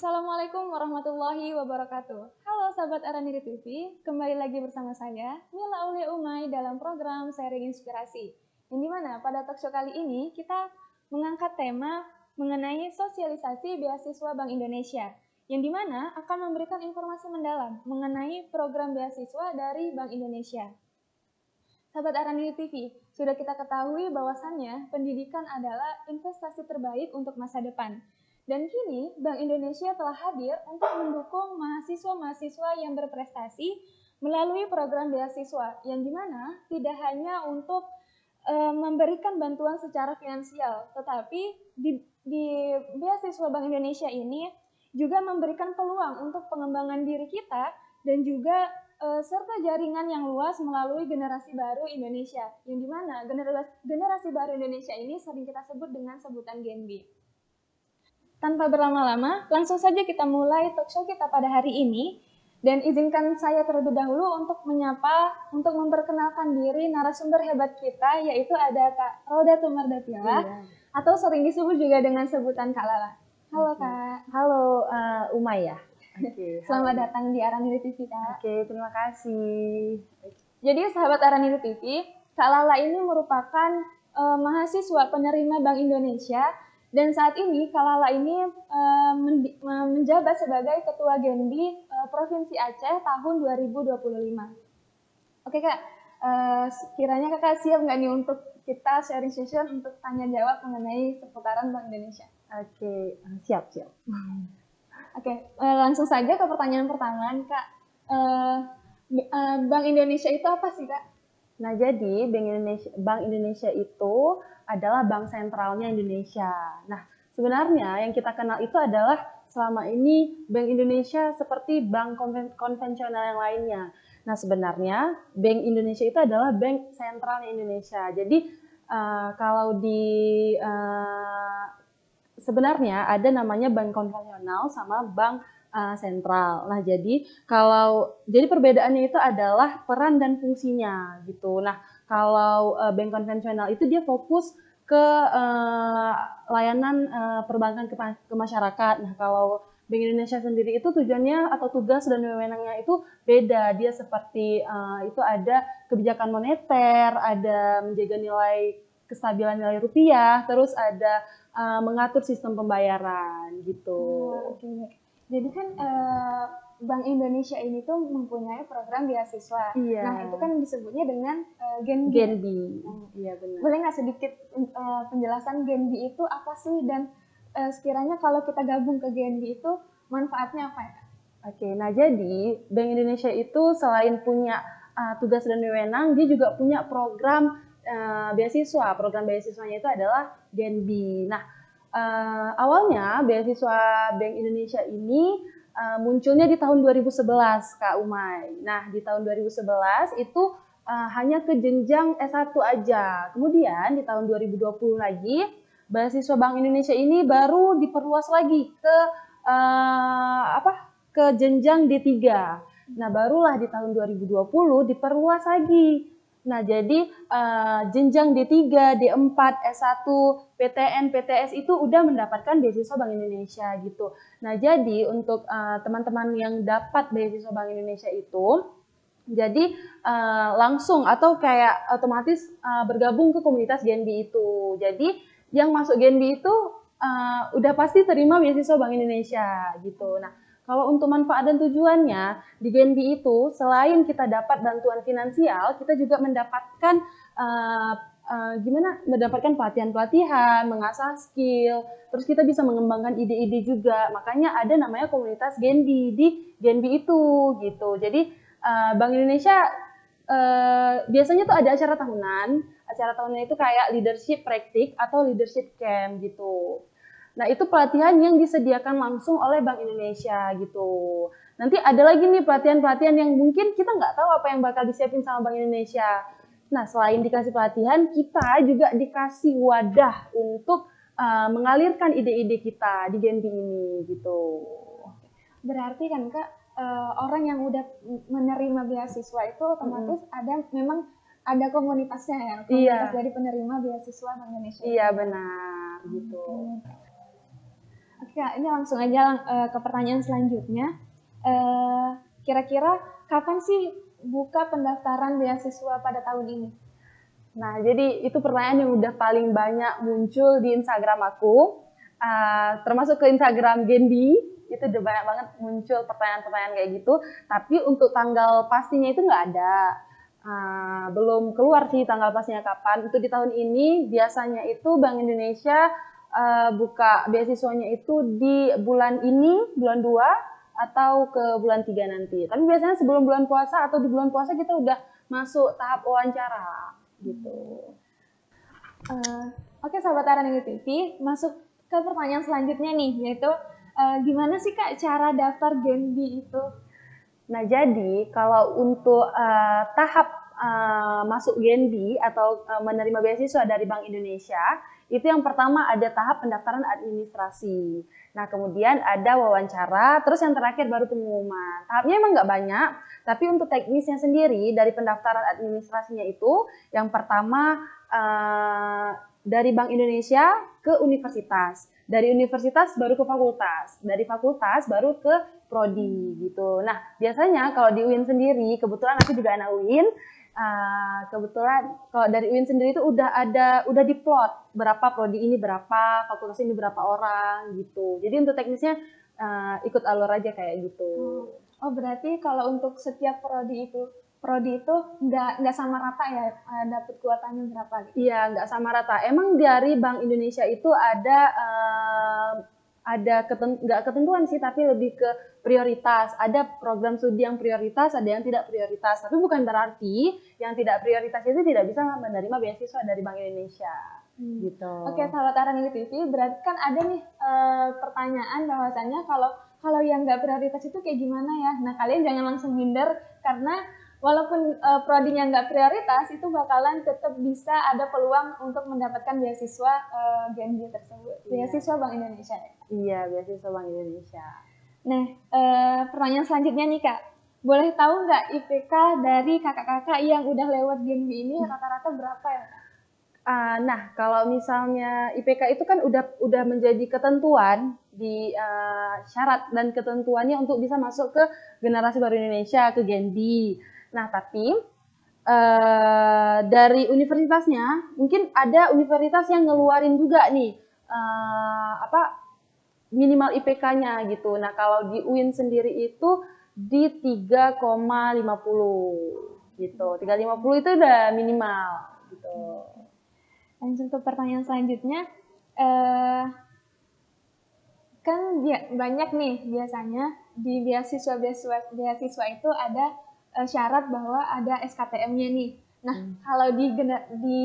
Assalamualaikum warahmatullahi wabarakatuh. Halo sahabat Araniri TV, kembali lagi bersama saya, Mila Aulia Umay dalam program Sharing Inspirasi. Yang dimana pada talkshow kali ini kita mengangkat tema mengenai sosialisasi beasiswa Bank Indonesia. Yang dimana akan memberikan informasi mendalam mengenai program beasiswa dari Bank Indonesia. Sahabat Araniri TV, sudah kita ketahui bahwasannya pendidikan adalah investasi terbaik untuk masa depan. Dan kini Bank Indonesia telah hadir untuk mendukung mahasiswa-mahasiswa yang berprestasi melalui program beasiswa, yang dimana tidak hanya untuk memberikan bantuan secara finansial, tetapi di beasiswa Bank Indonesia ini juga memberikan peluang untuk pengembangan diri kita dan juga serta jaringan yang luas melalui generasi baru Indonesia, yang dimana generasi baru Indonesia ini sering kita sebut dengan sebutan Gen B. Tanpa berlama-lama, langsung saja kita mulai talkshow kita pada hari ini. Dan izinkan saya terlebih dahulu untuk memperkenalkan diri narasumber hebat kita, yaitu ada Kak Rodatul Mardatila, atau sering disebut juga dengan sebutan Kak Lala. Halo Kak. Halo Umay ya. Selamat datang di Araniri TV Kak. Terima kasih. Jadi sahabat Araniri TV, Kak Lala ini merupakan mahasiswa penerima Bank Indonesia. Dan saat ini Kak Lala ini menjabat sebagai Ketua Genbi Provinsi Aceh tahun 2025. Oke Kak, kiranya Kakak siap nggak nih untuk kita sharing session untuk tanya jawab mengenai seputaran Bank Indonesia? Oke, siap. Oke, langsung saja ke pertanyaan pertama Kak. Bank Indonesia itu apa sih Kak? Nah, jadi Bank Indonesia itu adalah bank sentralnya Indonesia. Nah, sebenarnya yang kita kenal itu adalah selama ini Bank Indonesia seperti bank konvensional yang lainnya. Nah, sebenarnya Bank Indonesia itu adalah bank sentralnya Indonesia. Jadi, sebenarnya ada namanya bank konvensional sama bank sentral. Nah, jadi perbedaannya itu adalah peran dan fungsinya gitu. Nah, kalau bank konvensional itu dia fokus ke layanan perbankan ke masyarakat. Nah, kalau Bank Indonesia sendiri itu tujuannya atau tugas dan wewenangnya itu beda. Dia seperti itu ada kebijakan moneter, ada menjaga kestabilan nilai rupiah, terus ada mengatur sistem pembayaran gitu. Oke. Jadi kan Bank Indonesia ini tuh mempunyai program beasiswa. Iya. Nah, itu kan disebutnya dengan Gen B. Iya benar. Boleh nggak sedikit penjelasan Gen B itu apa sih, dan sekiranya kalau kita gabung ke Gen B itu manfaatnya apa ya? Oke, nah jadi Bank Indonesia itu selain punya tugas dan wewenang, dia juga punya program beasiswa. Program beasiswanya itu adalah Gen B. Nah, awalnya beasiswa Bank Indonesia ini munculnya di tahun 2011, Kak Umay. Nah, di tahun 2011 itu hanya ke jenjang S1 aja. Kemudian di tahun 2020 lagi, beasiswa Bank Indonesia ini baru diperluas lagi ke jenjang D3. Nah, barulah di tahun 2020 diperluas lagi. Nah, jadi jenjang D3, D4, S1, PTN, PTS itu udah mendapatkan beasiswa Bank Indonesia gitu. Nah, jadi untuk teman-teman yang dapat beasiswa Bank Indonesia itu, jadi langsung atau kayak otomatis bergabung ke komunitas Gen B itu. Jadi yang masuk Gen B itu udah pasti terima beasiswa Bank Indonesia gitu. Nah, kalau untuk manfaat dan tujuannya, di Gen B itu selain kita dapat bantuan finansial, kita juga mendapatkan mendapatkan pelatihan-pelatihan, mengasah skill, terus kita bisa mengembangkan ide-ide juga. Makanya ada namanya komunitas Gen B di Gen B itu gitu. Jadi Bank Indonesia biasanya tuh ada acara tahunan. Acara tahunan itu kayak leadership praktik atau leadership camp gitu. Nah, itu pelatihan yang disediakan langsung oleh Bank Indonesia gitu. Nanti ada lagi nih pelatihan-pelatihan yang mungkin kita nggak tahu apa yang bakal disiapin sama Bank Indonesia. Nah, selain dikasih pelatihan, kita juga dikasih wadah untuk mengalirkan ide-ide kita di Gen B ini gitu. Berarti kan Kak, orang yang udah menerima beasiswa itu otomatis memang ada komunitasnya ya, komunitas dari penerima beasiswa Bank Indonesia. Iya benar gitu. Oke, Ya, ini langsung aja ke pertanyaan selanjutnya. Kira-kira kapan sih buka pendaftaran beasiswa pada tahun ini? Nah, jadi itu pertanyaan yang udah paling banyak muncul di Instagram aku, termasuk ke Instagram Genbi, itu udah banyak banget muncul pertanyaan-pertanyaan kayak gitu. Tapi untuk tanggal pastinya itu nggak ada. Belum keluar sih tanggal pastinya kapan. Itu di tahun ini biasanya itu Bank Indonesia buka beasiswanya itu di bulan ini, bulan 2 atau ke bulan 3 nanti. Tapi biasanya sebelum bulan puasa atau di bulan puasa kita udah masuk tahap wawancara gitu. Oke, sahabat Aranini TV, masuk ke pertanyaan selanjutnya nih, yaitu gimana sih Kak cara daftar Genbi itu? Nah, jadi kalau untuk tahap masuk Genbi atau menerima beasiswa dari Bank Indonesia, itu yang pertama ada tahap pendaftaran administrasi. Nah, kemudian ada wawancara, terus yang terakhir baru pengumuman. Tahapnya emang nggak banyak, tapi untuk teknisnya sendiri dari pendaftaran administrasinya itu, yang pertama dari Bank Indonesia ke universitas. Dari universitas baru ke fakultas. Dari fakultas baru ke prodi gitu. Nah, biasanya kalau di UIN sendiri, kebetulan aku juga anak UIN, kebetulan kalau dari UIN sendiri itu udah diplot berapa prodi ini berapa, fakultas ini berapa orang gitu. Jadi untuk teknisnya ikut alur aja kayak gitu. Oh, berarti kalau untuk setiap prodi itu nggak sama rata ya, dapat kuotanya berapa gitu? Iya, nggak sama rata. Emang dari Bank Indonesia itu ada nggak ketentuan sih, tapi lebih ke prioritas. Ada program studi yang prioritas, ada yang tidak prioritas. Tapi bukan berarti yang tidak prioritas itu tidak bisa menerima beasiswa dari Bank Indonesia. Gitu. Oke, sahabat Aranini TV, berarti kan ada nih pertanyaan bahwasannya kalau yang nggak prioritas itu kayak gimana ya? Nah, kalian jangan langsung minder karena walaupun prodinya nggak prioritas, itu bakalan tetap bisa ada peluang untuk mendapatkan beasiswa Genbi tersebut. Beasiswa Bank Indonesia. Iya, beasiswa Bank Indonesia. Nah, pertanyaan selanjutnya nih Kak. Boleh tahu nggak IPK dari kakak-kakak yang udah lewat Genbi ini rata-rata berapa ya Kak? Nah, kalau misalnya IPK itu kan udah menjadi ketentuan di syarat dan ketentuannya untuk bisa masuk ke Generasi Baru Indonesia, ke Genbi. Nah, tapi dari universitasnya, mungkin ada universitas yang ngeluarin juga nih minimal IPK-nya gitu. Nah, kalau di UIN sendiri itu di 3,50 gitu. 3,50 itu udah minimal gitu. Langsung ke pertanyaan selanjutnya. Kan banyak nih biasanya di beasiswa itu ada syarat bahwa ada SKTM-nya nih. Nah, kalau di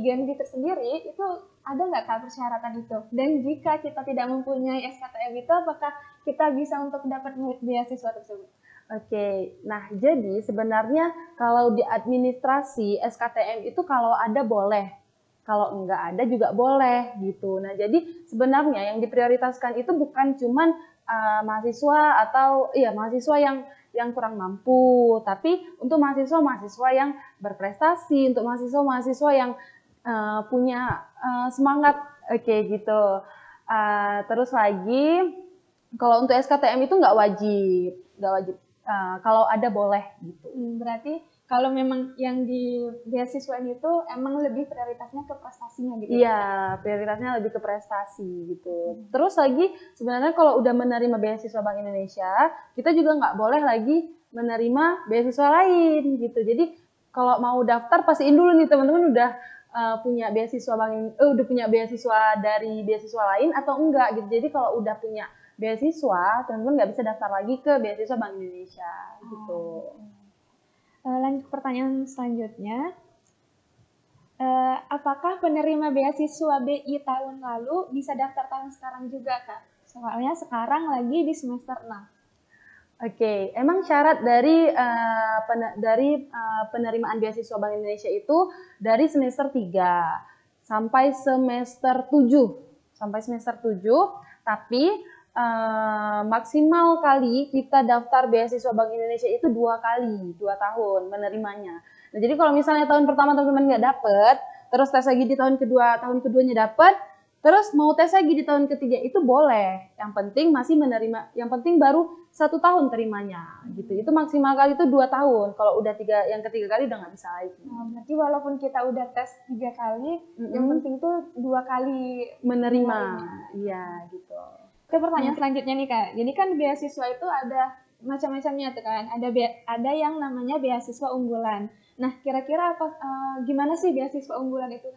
Genbi tersendiri itu ada nggak Kak persyaratan itu? Dan jika kita tidak mempunyai SKTM itu, apakah kita bisa untuk dapat beasiswa tersebut? Oke, nah jadi sebenarnya kalau di administrasi SKTM itu kalau ada boleh, kalau enggak ada juga boleh gitu. Nah jadi sebenarnya yang diprioritaskan itu bukan cuman mahasiswa atau mahasiswa yang kurang mampu, tapi untuk mahasiswa yang berprestasi, untuk mahasiswa yang punya semangat, oke gitu. Terus lagi kalau untuk SKTM itu nggak wajib. Kalau ada boleh gitu. Berarti kalau memang yang di beasiswa itu emang lebih prioritasnya ke prestasinya gitu. Iya, prioritasnya lebih ke prestasi gitu. Terus lagi sebenarnya kalau udah menerima beasiswa Bank Indonesia, kita juga nggak boleh lagi menerima beasiswa lain gitu. Jadi kalau mau daftar pastiin dulu nih teman-teman udah punya beasiswa udah punya beasiswa dari beasiswa lain atau enggak gitu. Jadi kalau udah punya beasiswa, teman-teman nggak bisa daftar lagi ke beasiswa Bank Indonesia gitu. Lanjut ke pertanyaan selanjutnya. Apakah penerima beasiswa BI tahun lalu bisa daftar tahun sekarang juga Kak? Soalnya sekarang lagi di semester 6. Oke, emang syarat dari penerimaan beasiswa Bank Indonesia itu dari semester 3 sampai semester 7. Sampai semester 7, tapi maksimal kali kita daftar beasiswa Bank Indonesia itu 2 kali, 2 tahun menerimanya. Nah, jadi kalau misalnya tahun pertama teman-teman nggak dapet, terus tes lagi di tahun keduanya dapet, Terus mau tes lagi di tahun ketiga itu boleh, yang penting masih menerima, yang penting baru 1 tahun terimanya gitu. Itu maksimal kali itu 2 tahun. Kalau udah yang ketiga kali udah nggak bisa lagi. Nah, berarti walaupun kita udah tes 3 kali, yang penting tuh 2 kali menerima. Iya gitu. Oke, pertanyaan selanjutnya nih Kak. Jadi kan beasiswa itu ada macam-macamnya tuh kan. Ada yang namanya beasiswa unggulan. Nah, kira-kira gimana sih beasiswa unggulan itu?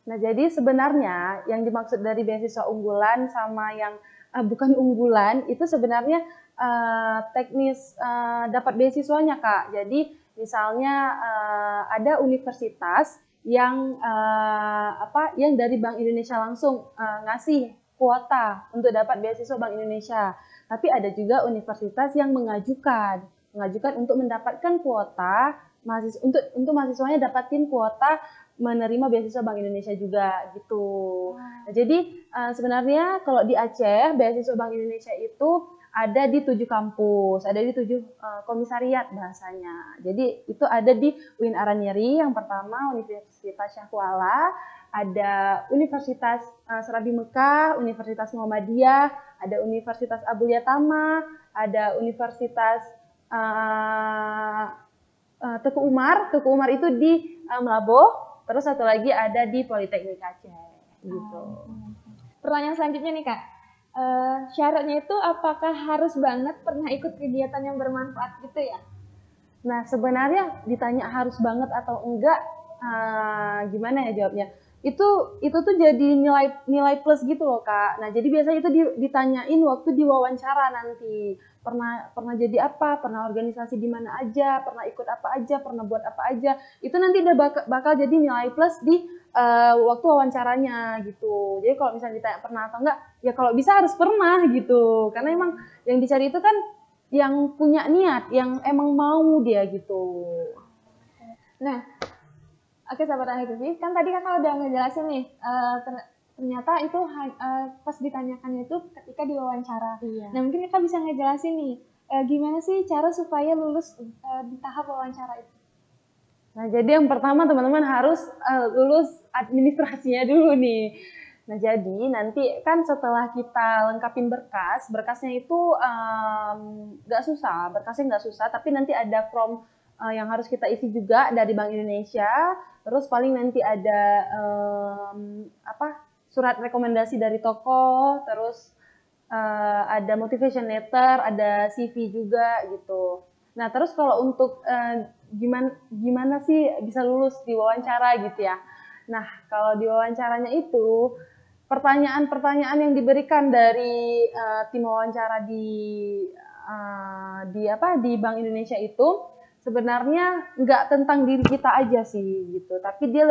Nah, jadi sebenarnya yang dimaksud dari beasiswa unggulan sama yang bukan unggulan itu sebenarnya teknis dapat beasiswanya, Kak. Jadi misalnya ada universitas yang yang dari Bank Indonesia langsung ngasih kuota untuk dapat beasiswa Bank Indonesia. Tapi ada juga universitas yang mengajukan untuk mendapatkan kuota untuk mahasiswanya dapatin kuota menerima beasiswa Bank Indonesia juga gitu. Nah, jadi sebenarnya kalau di Aceh beasiswa Bank Indonesia itu ada di 7 kampus, ada di 7 komisariat bahasanya. Jadi itu ada di UIN Aranyeri yang pertama, Universitas Syahkuala, ada Universitas Serabi Mekah, Universitas Muhammadiyah, ada Universitas Abdul Yatama, ada Universitas Teku Umar. Teku Umar itu di Melaboh. Terus satu lagi ada di Politeknik Aceh gitu. Pertanyaan selanjutnya nih Kak, syaratnya itu apakah harus banget pernah ikut kegiatan yang bermanfaat gitu ya? Nah sebenarnya ditanya harus banget atau enggak, gimana ya jawabnya? Itu tuh jadi nilai plus gitu loh Kak. Nah jadi biasanya itu ditanyain waktu diwawancara nanti. Pernah jadi apa, pernah organisasi di mana aja, pernah ikut apa aja, pernah buat apa aja. Itu nanti udah bakal jadi nilai plus di waktu wawancaranya gitu. Jadi kalau misalnya ditanya pernah atau enggak, ya kalau bisa harus pernah gitu. Karena emang yang dicari itu kan yang punya niat, yang emang mau dia gitu. Nah, oke sahabat Anak kan tadi kakak udah ngejelasin nih, ternyata itu pas ditanyakannya itu ketika diwawancara. Iya. Nah mungkin kakak bisa ngejelasin nih, gimana sih cara supaya lulus di tahap wawancara itu? Nah jadi yang pertama teman-teman harus lulus administrasinya dulu nih. Nah jadi nanti kan setelah kita lengkapin berkasnya itu nggak susah, berkasnya nggak susah, tapi nanti ada form yang harus kita isi juga dari Bank Indonesia. Terus paling nanti ada surat rekomendasi dari toko, terus ada motivation letter, ada CV juga gitu. Nah terus kalau untuk gimana sih bisa lulus di wawancara gitu ya. Nah kalau di wawancaranya itu pertanyaan-pertanyaan yang diberikan dari tim wawancara di Bank Indonesia itu sebenarnya nggak tentang diri kita aja sih gitu, tapi dia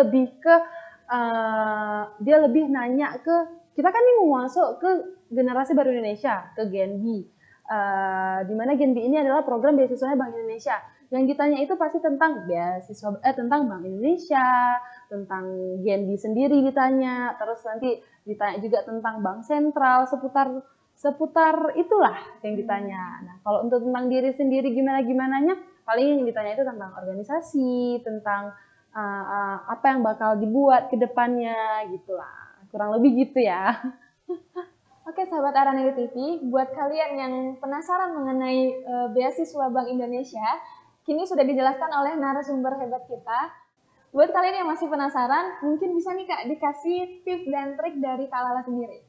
lebih nanya ke kita kan ini mau masuk ke generasi baru Indonesia, ke Gen B. Di mana Gen B ini adalah program beasiswanya Bank Indonesia. Yang ditanya itu pasti tentang tentang Bank Indonesia, tentang Gen B sendiri ditanya, terus nanti ditanya juga tentang Bank Sentral, seputar itulah yang ditanya. Nah, kalau untuk tentang diri sendiri gimana-gimananya, paling yang ditanya itu tentang organisasi, tentang apa yang bakal dibuat ke depannya gitulah. Kurang lebih gitu ya. Oke sahabat Araneri TV, buat kalian yang penasaran mengenai beasiswa Bank Indonesia, kini sudah dijelaskan oleh narasumber hebat kita. Buat kalian yang masih penasaran, mungkin bisa nih Kak dikasih tips dan trik dari Kak Lala sendiri.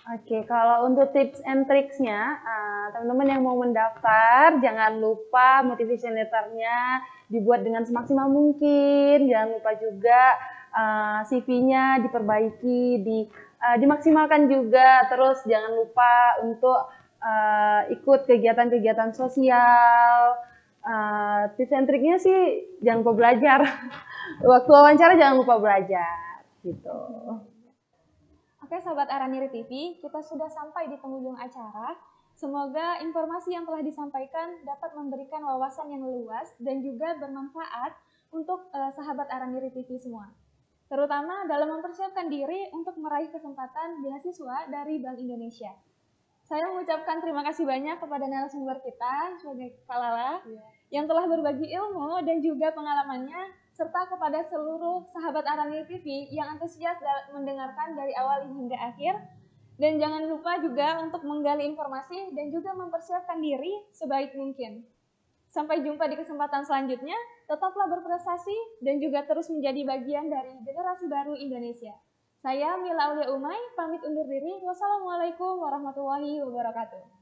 Oke, kalau untuk tips and tricksnya, teman-teman yang mau mendaftar, jangan lupa motivation letternya dibuat dengan semaksimal mungkin. Jangan lupa juga CV-nya diperbaiki, dimaksimalkan juga. Terus jangan lupa untuk ikut kegiatan-kegiatan sosial. Tips and triknya sih jangan lupa belajar. Waktu wawancara jangan lupa belajar gitu. Oke sahabat Araniri TV, kita sudah sampai di penghujung acara. Semoga informasi yang telah disampaikan dapat memberikan wawasan yang luas dan juga bermanfaat untuk sahabat Araniri TV semua. Terutama dalam mempersiapkan diri untuk meraih kesempatan beasiswa dari Bank Indonesia. Saya mengucapkan terima kasih banyak kepada narasumber kita sebagai Kak Lala yang telah berbagi ilmu dan juga pengalamannya serta kepada seluruh sahabat Aranir TV yang antusias mendengarkan dari awal hingga akhir. Dan jangan lupa juga untuk menggali informasi dan juga mempersiapkan diri sebaik mungkin. Sampai jumpa di kesempatan selanjutnya, tetaplah berprestasi dan juga terus menjadi bagian dari generasi baru Indonesia. Saya Mila Aulia Umay, pamit undur diri. Wassalamualaikum warahmatullahi wabarakatuh.